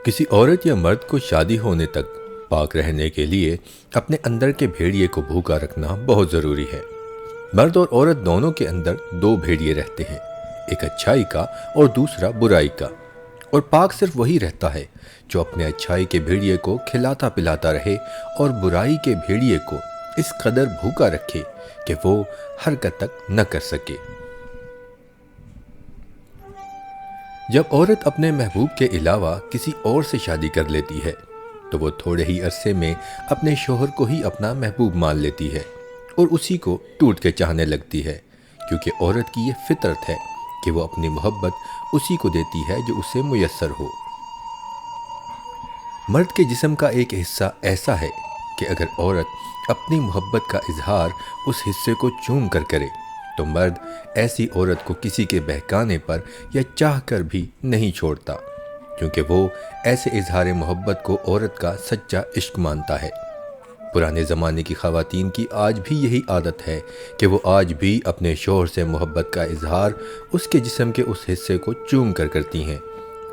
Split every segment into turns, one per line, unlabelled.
کسی عورت یا مرد کو شادی ہونے تک پاک رہنے کے لیے اپنے اندر کے بھیڑیے کو بھوکا رکھنا بہت ضروری ہے۔ مرد اور عورت دونوں کے اندر دو بھیڑیے رہتے ہیں، ایک اچھائی کا اور دوسرا برائی کا، اور پاک صرف وہی رہتا ہے جو اپنے اچھائی کے بھیڑیے کو کھلاتا پلاتا رہے اور برائی کے بھیڑیے کو اس قدر بھوکا رکھے کہ وہ حرکت تک نہ کر سکے۔ جب عورت اپنے محبوب کے علاوہ کسی اور سے شادی کر لیتی ہے تو وہ تھوڑے ہی عرصے میں اپنے شوہر کو ہی اپنا محبوب مان لیتی ہے اور اسی کو ٹوٹ کے چاہنے لگتی ہے، کیونکہ عورت کی یہ فطرت ہے کہ وہ اپنی محبت اسی کو دیتی ہے جو اسے میسر ہو۔ مرد کے جسم کا ایک حصہ ایسا ہے کہ اگر عورت اپنی محبت کا اظہار اس حصے کو چوم کر کرے تو مرد ایسی عورت کو کسی کے بہکانے پر یا چاہ کر بھی نہیں چھوڑتا، کیونکہ وہ ایسے اظہار محبت کو عورت کا سچا عشق مانتا ہے۔ پرانے زمانے کی خواتین کی آج بھی یہی عادت ہے کہ وہ آج بھی اپنے شوہر سے محبت کا اظہار اس کے جسم کے اس حصے کو چوم کر کرتی ہیں،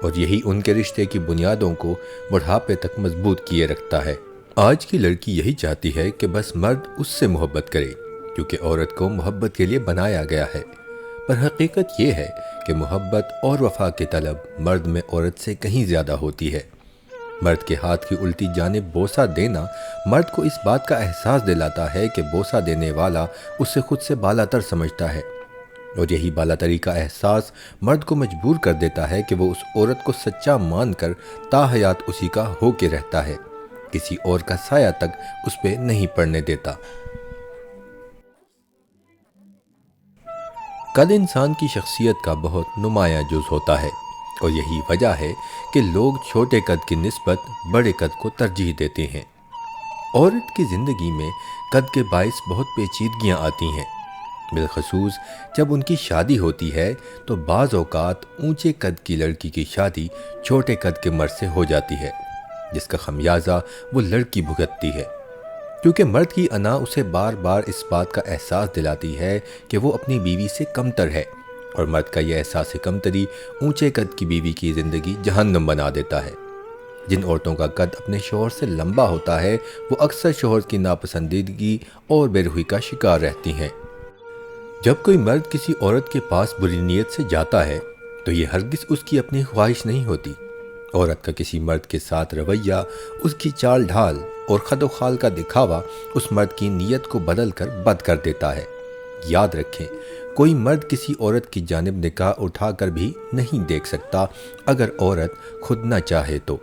اور یہی ان کے رشتے کی بنیادوں کو بڑھاپے تک مضبوط کیے رکھتا ہے۔ آج کی لڑکی یہی چاہتی ہے کہ بس مرد اس سے محبت کرے، کیونکہ عورت کو محبت کے لیے بنایا گیا ہے، پر حقیقت یہ ہے کہ محبت اور وفا کی طلب مرد میں عورت سے کہیں زیادہ ہوتی ہے۔ مرد کے ہاتھ کی الٹی جانب بوسہ دینا مرد کو اس بات کا احساس دلاتا ہے کہ بوسہ دینے والا اسے خود سے بالا تر سمجھتا ہے، اور یہی بالا تری کا احساس مرد کو مجبور کر دیتا ہے کہ وہ اس عورت کو سچا مان کر تا حیات اسی کا ہو کے رہتا ہے، کسی اور کا سایہ تک اس پہ نہیں پڑنے دیتا۔ قد انسان کی شخصیت کا بہت نمایاں جز ہوتا ہے، اور یہی وجہ ہے کہ لوگ چھوٹے قد کی نسبت بڑے قد کو ترجیح دیتے ہیں۔ عورت کی زندگی میں قد کے باعث بہت پیچیدگیاں آتی ہیں، بالخصوص جب ان کی شادی ہوتی ہے تو بعض اوقات اونچے قد کی لڑکی کی شادی چھوٹے قد کے مرد سے ہو جاتی ہے، جس کا خمیازہ وہ لڑکی بھگتتی ہے، کیونکہ مرد کی انا اسے بار بار اس بات کا احساس دلاتی ہے کہ وہ اپنی بیوی سے کمتر ہے، اور مرد کا یہ احساس کمتری اونچے قد کی بیوی کی زندگی جہنم بنا دیتا ہے۔ جن عورتوں کا قد اپنے شوہر سے لمبا ہوتا ہے وہ اکثر شوہر کی ناپسندیدگی اور بے روحی کا شکار رہتی ہیں۔ جب کوئی مرد کسی عورت کے پاس بری نیت سے جاتا ہے تو یہ ہرگز اس کی اپنی خواہش نہیں ہوتی۔ عورت کا کسی مرد کے ساتھ رویہ، اس کی چال ڈھال اور خد و خال کا دکھاوا اس مرد کی نیت کو بدل کر بد کر دیتا ہے۔ یاد رکھیں، کوئی مرد کسی عورت کی جانب نگاہ اٹھا کر بھی نہیں دیکھ سکتا اگر عورت خود نہ چاہے تو۔